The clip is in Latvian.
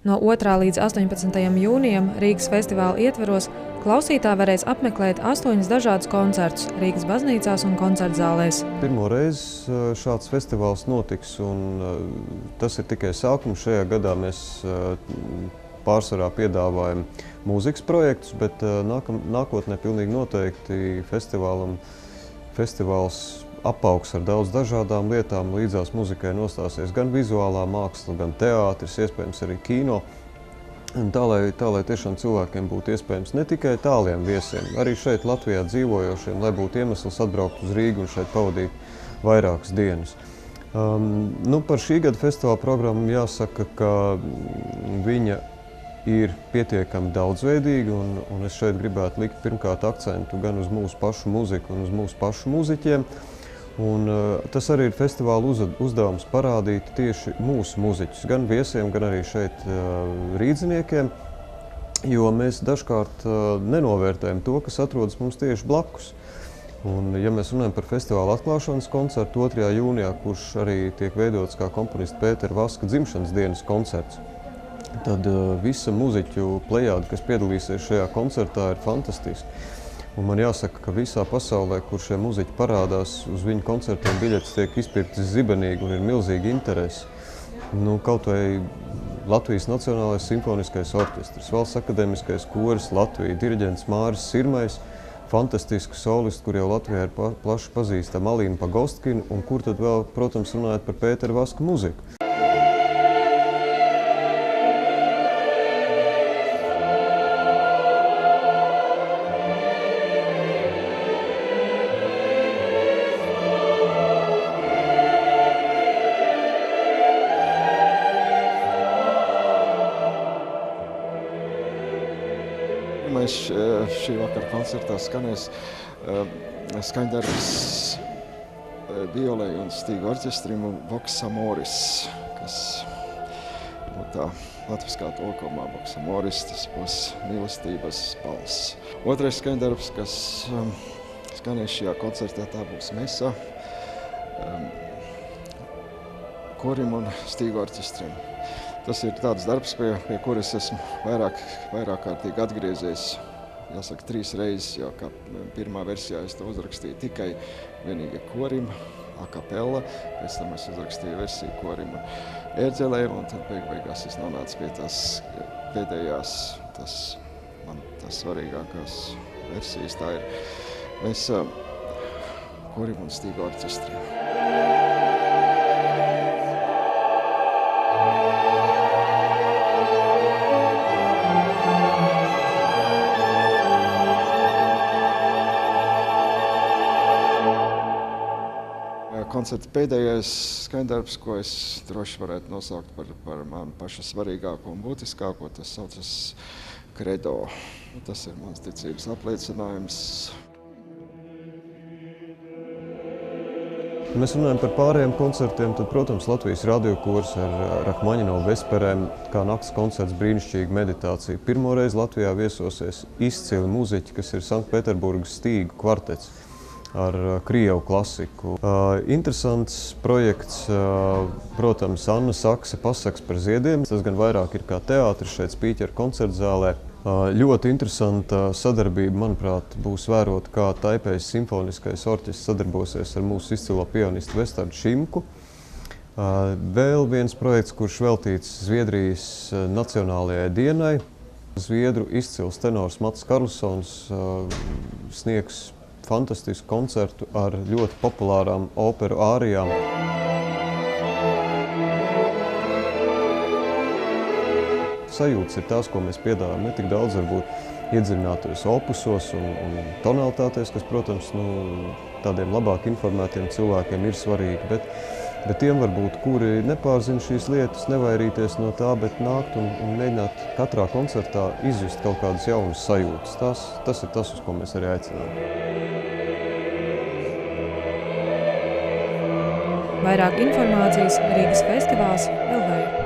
No 2. līdz 18. jūnijam Rīgas festivāla ietveros klausītāji varēs apmeklēt 8 dažādus koncertus Rīgas baznīcās un koncertzālēs. Pirmo reizi šāds festivāls notiks, un tas ir tikai sākums. Šajā gadā mēs pārsvarā piedāvājam mūzikas projektus, bet nākotnē pilnīgi noteikti festivāls apaugs ar daudz dažādām lietām. Līdzās muzikai nostāsies gan vizuālā māksla, gan teātris, iespējams arī kino. Un tā, lai tiešām cilvēkiem būtu iespējams ne tikai tāliem viesiem, arī šeit Latvijā dzīvojošiem, lai būtu iemesls atbraukt uz Rīgu un šeit pavadīt vairākas dienas. Par šī gada festivāla programmu jāsaka, ka viņa ir pietiekami daudzveidīga, un es šeit gribētu likt pirmkārt akcentu gan uz mūsu pašu muziku un uz mūsu pašu muziķiem. Un tas arī ir festivāla uzdevums parādīt tieši mūsu muziķus, gan viesiem, gan arī šeit rīdziniekiem, jo mēs dažkārt nenovērtējam to, kas atrodas mums tieši blakus. Un, ja mēs runājam par festivāla atklāšanas koncertu 2. jūnijā, kurš arī tiek veidots kā komponista Pētera Vaska dzimšanas dienas koncerts, tad visa muziķu plejāde, kas piedalīsies šajā koncertā, ir fantastiski. Un man jāsaka, ka visā pasaulē, kur šie muziķi parādās, uz viņu koncertiem biļetes tiek izpirktas zibenīgi un ir milzīga interese. Kaut vai Latvijas Nacionālais simfoniskais orķestris, Valsts akadēmiskais koris Latvija, diriģents Māris Sirmais, fantastiski solisti, kur jau Latvijā ir plaši pazīstama Alīna Pagostkina, un kur tad vēl, protams, runājot par Pētera Vaska muziku. Šī vakara koncertā skanēs skaņdarbs violei un stīgu orķestrim Vox Amoris, kas tā latviskā tulkojumā Vox Amoris, tas būs mīlestības balss. Otrais skaņdarbs, kas skanēs šajā koncertā, tā būs mesa korim un stīgu orķestrim. Tas ir tāds darbs, pie kuras esmu vairāk kārtīgi atgriezies. Jāsaka, 3 reizes, jo kā pirmā versijā es to uzrakstīju tikai vienīgi korim, a cappella, pēc tam es uzrakstīju versiju korim ērģelēm, un tad beigās es nonācu pie tās pēdējās, tās svarīgākās versijas. Tā ir mesa korim un stīgu orķestriem. Koncerta pēdējais skaņdarbs, ko es droši varētu nosaukt par manu pašu svarīgāko un būtiskāko, tas saucas Credo. Tas ir mans ticības apliecinājums. Ja mēs runājam par pārējiem koncertiem, tad, protams, Latvijas radiokors ar Rahmaņinovu vesperēm, kā nakts koncerts, brīnišķīga meditācija. Pirmoreiz Latvijā viesosies izcili muziķi, kas ir Sanktpēterburgas stīgu kvartets ar krievu klasiku. Interesants projekts, protams, Anna Saksa pasaks par ziediem. Tas gan vairāk ir kā teātris šeit Spīķera koncertzālē. Ļoti interesanta sadarbība, manuprāt, būs vērot, kā Taipējas simfoniskais orķestris sadarbosies ar mūsu izcilo pianistu Vestardu Šimku. Vēl viens projekts, kurš veltīts Zviedrijas nacionālajai dienai. Zviedru izcils tenors Mats Karlsons sniegs fantastisku koncertu ar ļoti populārām operu ārijām. Sajūtas ir tās, ko mēs piedāvājam, ne tik daudz varbūt iedziļinātos opusos un tonalitātēs, kas, protams, tādiem labāk informētiem cilvēkiem ir svarīgi, bet tiem varbūt, kuri nepārzina šīs lietas, nevairīties no tā, bet nākt un mēģināt katrā koncertā izjust kaut kādas jaunas sajūtas. Tas ir tas, uz ko mēs arī aicinām. Vairāk informācijas Rīgas festivāls LV.